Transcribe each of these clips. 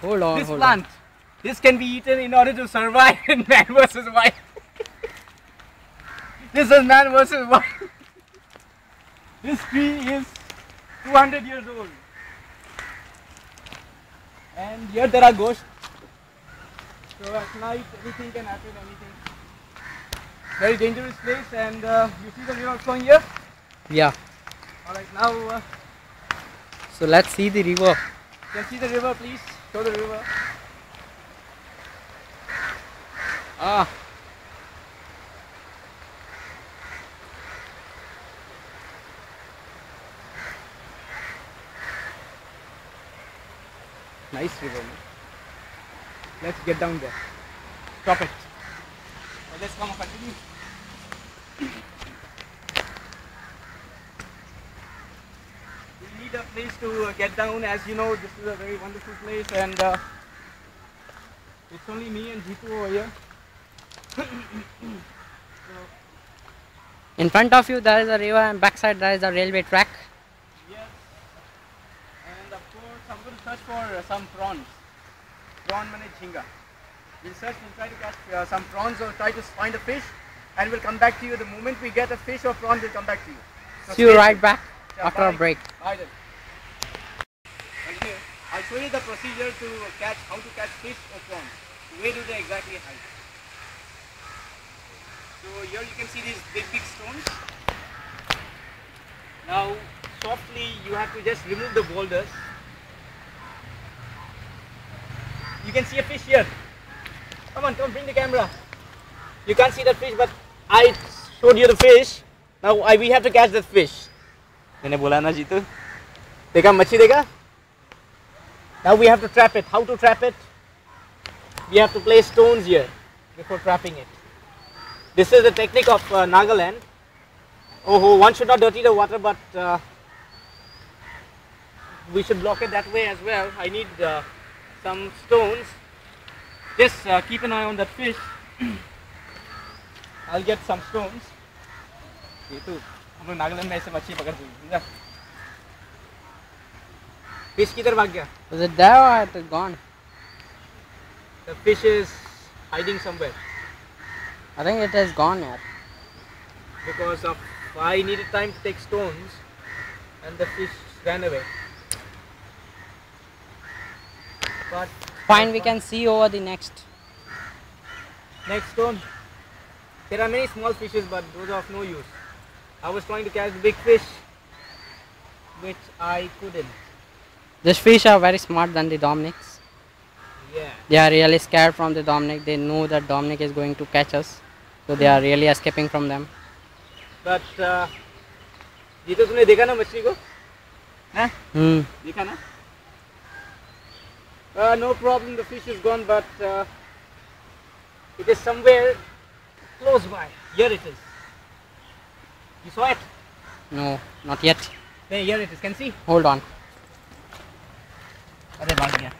Hold on, This hold plant, this can be eaten in order to survive in man versus wild. This is man versus wild. This tree is 200 years old. And here there are ghosts. So at night anything can happen, anything. Very dangerous place, and you see the river flowing here? on. Yeah. Alright, now So let's see the river. you can see the river, please. Show the river. Ah. Nice river, man. Let's get down there. Stop it. Let's come and continue. We need a place to get down. As you know, this is a very wonderful place, and it's only me and Jitu over here. In front of you there is a river and backside there is a railway track. Yes. And of course, I'm going to search for some prawns. Prawn mane jhinga. We'll search, we'll try to catch some prawns or try to find a fish, and we'll come back to you. The moment we get a fish or prawn, we'll come back to you. So See you stay right tuned. back Yeah, after bye. a break. Bye then. Continue. I'll show you the procedure to catch, how to catch fish or prawns. Where do they exactly hide? So here you can see these big stones. Now softly you have to just remove the boulders. You can see a fish here. Come on, bring the camera. You can't see that fish, but I showed you the fish. Now we have to catch that fish. मैंने बोला ना जीतू, देखा मच्छी देखा? Now we have to trap it. How to trap it? We have to place stones here before trapping it. This is the technique of Nagaland. Oh, one should not dirty the water, but we should block it that way as well. I need some stones. Just keep an eye on that fish. I'll get some stones. ये तो हम लोग नागालैंड में ऐसे मच्छी पकड़ते हैं. Fish किधर भाग गया? Was it there or it is gone? The fish is hiding somewhere I think it is gone yet. because of I needed time to take stones, and the fish ran away. But Fine, we can see over the next. next stone. There are many small fishes, but those are of no use. I was trying to catch the big fish, which I couldn't. These fish are very smart than the Dominics. Yeah. They are really scared from the Dominic. They know that Dominic is going to catch us. So they are really escaping from them. But ये तो तूने देखा ना मछली को? हाँ? देखा ना? No problem, the fish is gone, but it is somewhere close by. Here it is. You saw it? No, not yet. Hey, here it is. Can see? Hold on. अरे भाग गया.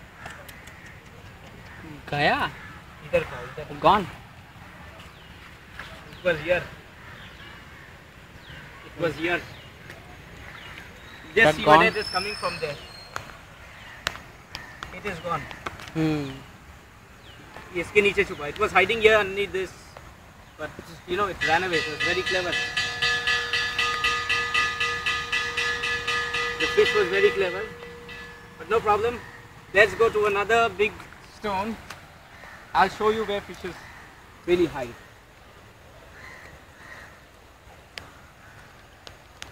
Gaya? इधर था, इधर. Gone. It was here. It was here. Just That see gone? whether it is coming from there. It is gone. इसके नीचे छुपा. It was hiding here underneath this, but you know it ran away. It was very clever. The fish was very clever, but no problem. Let's go to another big stone. I'll show you where fishes really hide.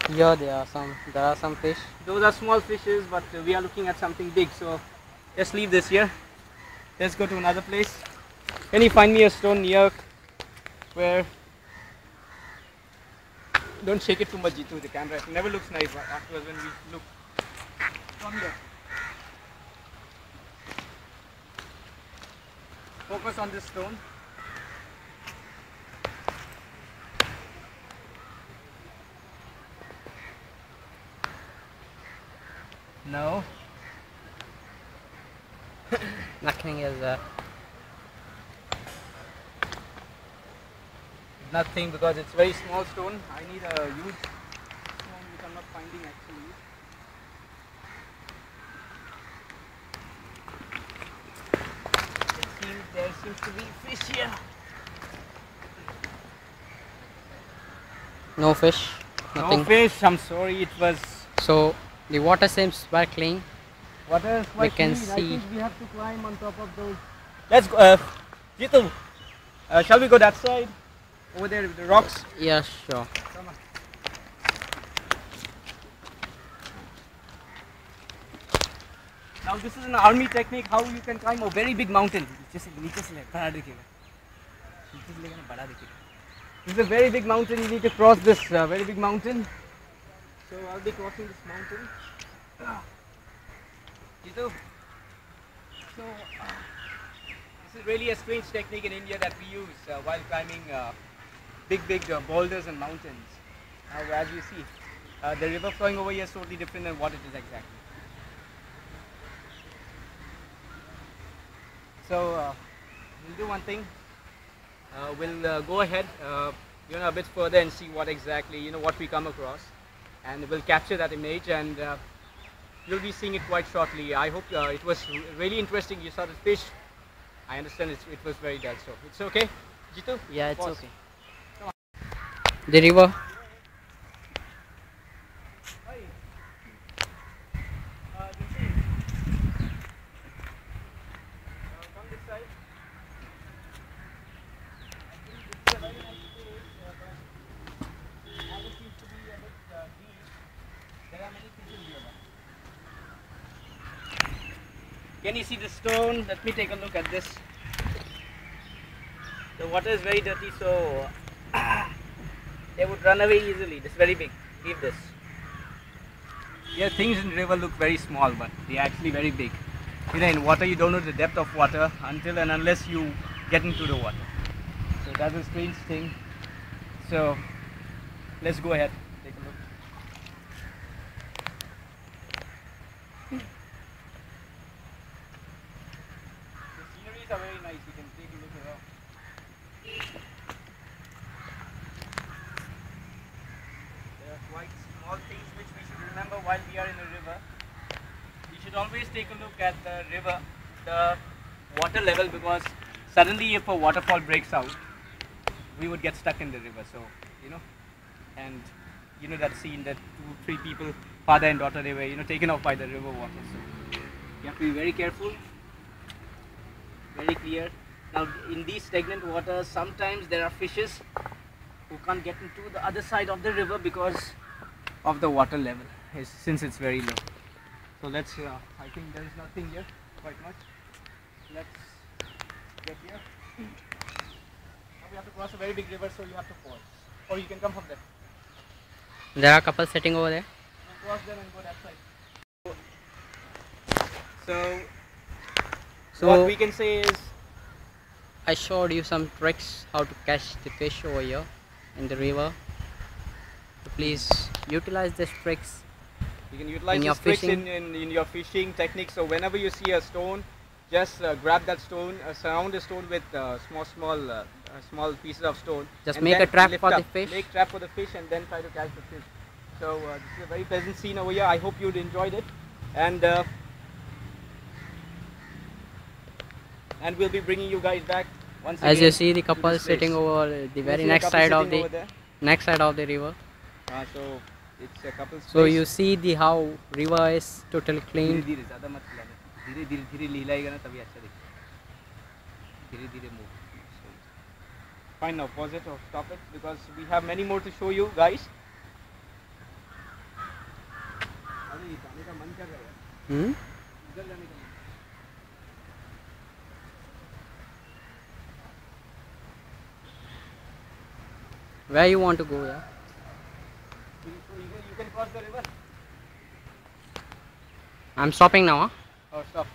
Here there are some fish. Those are small fishes, but we are looking at something big, so just leave this here. Let's go to another place. Can you find me a stone near where... Don't shake it too much, Jitu, the camera. It never looks nice afterwards when we look. Come here. Focus on this stone. No. Nothing is there. Nothing, because it's very small stone. I need a huge stone which I'm not finding actually. seems to be fish here. No fish, nothing. No fish. I'm sorry. It was. So the water seems very clean. Water is We quite can clean. I see. think we have to climb on top of those. Let's go. Jitu, shall we go that side? Over there with the rocks. Yeah, sure. Come on. Now this is an army technique. How you can climb a very big mountain. This is a very big mountain. You need to cross this very big mountain. So I'll be crossing this mountain. Jitu. So this is really a strange technique in India that we use while climbing big boulders and mountains. Now as you see, the river flowing over here is totally different than what it is exactly. So we'll do one thing. We'll go ahead, a bit further and see what exactly, what we come across, and we'll capture that image, and you'll be seeing it quite shortly. I hope it was really interesting. You saw the fish. I understand it was very dull, so it's okay. Jitu? Yeah, it's pause. okay. The river. From this side. Water seems to be a bit deep. There are many fishes here. Can you see the stone? Let me take a look at this. The water is very dirty, so they would run away easily. This is very big. Leave this. Yeah, things in the river look very small, but they are actually very big. In water you don't know the depth of water until and unless you get into the water. So that's a strange thing. So let's go ahead, take a look. The sceneries are very nice. You can take a look around. There are quite small things which we should remember while we are in the river. You should always take a look at the river, the water level, because suddenly if a waterfall breaks out, we would get stuck in the river. So, and that scene that 2-3 people, father and daughter, they were, taken off by the river water. So you have to be very careful, very clear. Now in these stagnant waters, sometimes there are fishes who can't get into the other side of the river because of the water level, since it's very low. So let's, I think there is nothing here quite much. Let's get here. Now we have to cross a very big river, so you have to pause. Or you can come from there. There are a couple sitting over there. You can cross them and go that side. So what we can say is, I showed you some tricks how to catch the fish over here in the river. So please utilize these tricks. you can utilize In your these tricks fishing. in your fishing technique. So whenever you see a stone, just grab that stone, surround the stone with small pieces of stone. Just and make then a trap lift for the up. fish. Make trap for the fish and then try to catch the fish. So this is a very pleasant scene over here. I hope you'd enjoyed it, and we'll be bringing you guys back once again. As you see, the to couple this sitting place. over the You very see a next couple side of sitting the over there. next side of the river. So it's a couple's So place. you see the how river is totally clean. धीरे-धीरे ज़्यादा मत हिलाना. धीरे-धीरे हिलाएगा ना तभी अच्छा दिखेगा. धीरे-धीरे move. Fine, now pause it or stop it because we have many more to show you guys. अरे जाने का मन कर रहा है. Hmm? इधर जाने का मन. Where you want to go? Yeah. You can cross the river. I'm stopping now. Huh? Oh, stop.